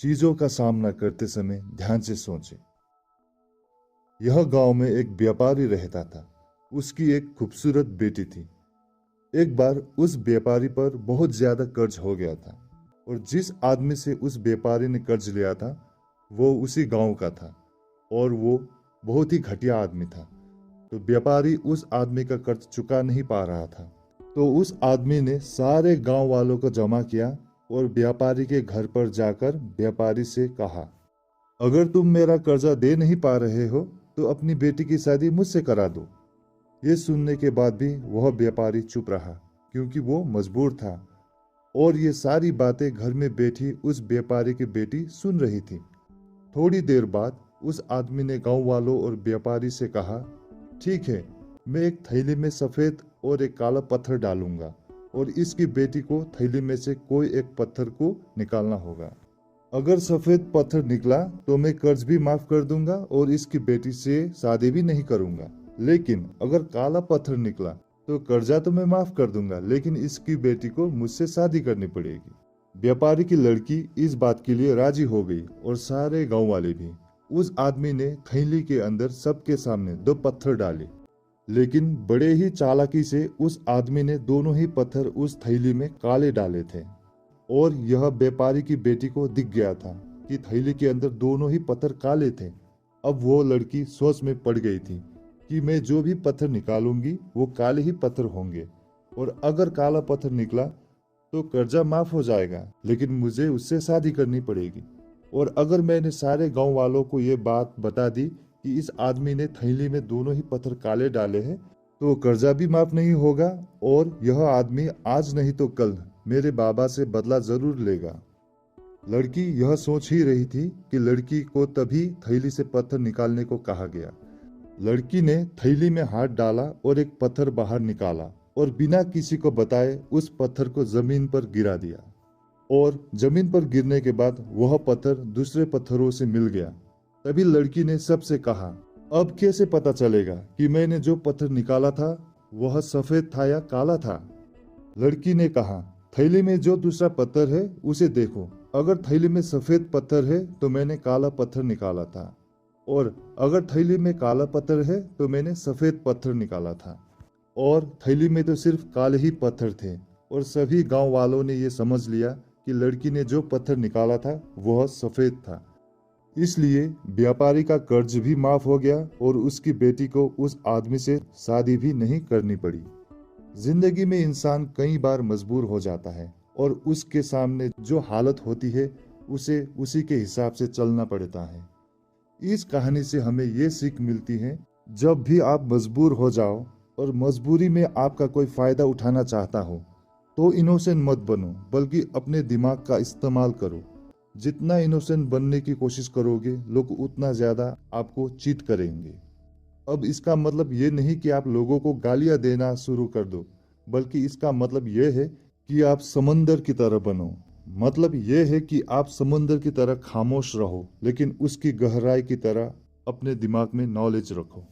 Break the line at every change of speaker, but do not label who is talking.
चीजों का सामना करते समय ध्यान से सोचें। यह गांव में एक व्यापारी रहता था। उसकी एक खूबसूरत बेटी थी। एक बार उस व्यापारी पर बहुत ज्यादा कर्ज हो गया था और जिस आदमी से उस व्यापारी ने कर्ज लिया था वो उसी गांव का था और वो बहुत ही घटिया आदमी था। तो व्यापारी उस आदमी का कर्ज चुका नहीं पा रहा था। तो उस आदमी ने सारे गांव वालों को जमा किया और व्यापारी के घर पर जाकर व्यापारी से कहा, अगर तुम मेरा कर्जा दे नहीं पा रहे हो तो अपनी बेटी की शादी मुझसे करा दो। ये सुनने के बाद भी वह व्यापारी चुप रहा क्योंकि वो मजबूर था और ये सारी बातें घर में बैठी उस व्यापारी की बेटी सुन रही थी। थोड़ी देर बाद उस आदमी ने गांव वालों और व्यापारी से कहा, ठीक है, मैं एक थैली में सफेद और एक काला पत्थर डालूंगा और इसकी बेटी को थैली में से कोई एक पत्थर को निकालना होगा। अगर सफेद पत्थर निकला तो मैं कर्ज भी माफ कर दूंगा और इसकी बेटी से शादी भी नहीं करूंगा। लेकिन अगर काला पत्थर निकला तो कर्जा तो मैं माफ कर दूंगा, लेकिन इसकी बेटी को मुझसे शादी करनी पड़ेगी। व्यापारी की लड़की इस बात के लिए राजी हो गई और सारे गांव वाले भी। उस आदमी ने थैली के अंदर सबके सामने 2 पत्थर डाले, लेकिन बड़े ही चालाकी से उस आदमी ने दोनों ही पत्थर उस थैली में काले डाले थे और यह व्यापारी की बेटी को दिख गया था कि थैली के अंदर दोनों ही पत्थर काले थे। अब वो लड़की सोच में पड़ गई थी कि मैं जो भी पत्थर निकालूंगी वो काले ही पत्थर होंगे और अगर काला पत्थर निकला तो कर्जा माफ हो जाएगा, लेकिन मुझे उससे शादी करनी पड़ेगी। और अगर मैंने सारे गांव वालों को ये बात बता दी कि इस आदमी ने थैली में दोनों ही पत्थर काले डाले हैं तो कर्जा भी माफ नहीं होगा और यह आदमी आज नहीं तो कल मेरे बाबा से बदला जरूर लेगा। लड़की यह सोच ही रही थी कि लड़की को तभी थैली से पत्थर निकालने को कहा गया। लड़की ने थैली में हाथ डाला और एक पत्थर बाहर निकाला और बिना किसी को बताए उस पत्थर को जमीन पर गिरा दिया और जमीन पर गिरने के बाद वह पत्थर दूसरे पत्थरों से मिल गया। तभी लड़की ने सबसे कहा, अब कैसे पता चलेगा कि मैंने जो पत्थर निकाला था वह सफेद था या काला था? लड़की ने कहा, थैली में जो दूसरा पत्थर है उसे देखो। अगर थैली में सफेद पत्थर है तो मैंने काला पत्थर निकाला था और अगर थैली में काला पत्थर है तो मैंने सफेद पत्थर निकाला था और थैली में तो सिर्फ काले ही पत्थर थे। और सभी गांव वालों ने यह समझ लिया कि लड़की ने जो पत्थर निकाला था वह सफेद था। इसलिए व्यापारी का कर्ज भी माफ हो गया और उसकी बेटी को उस आदमी से शादी भी नहीं करनी पड़ी। जिंदगी में इंसान कई बार मजबूर हो जाता है और उसके सामने जो हालत होती है उसे उसी के हिसाब से चलना पड़ता है। इस कहानी से हमें ये सीख मिलती है, जब भी आप मजबूर हो जाओ और मजबूरी में आपका कोई फायदा उठाना चाहता हो तो इनोसेंट मत बनो, बल्कि अपने दिमाग का इस्तेमाल करो। जितना इनोसेंट बनने की कोशिश करोगे लोग उतना ज्यादा आपको चीट करेंगे। अब इसका मतलब ये नहीं कि आप लोगों को गालियां देना शुरू कर दो, बल्कि इसका मतलब ये है कि आप समंदर की तरह बनो। मतलब ये है कि आप समंदर की तरह खामोश रहो, लेकिन उसकी गहराई की तरह अपने दिमाग में नॉलेज रखो।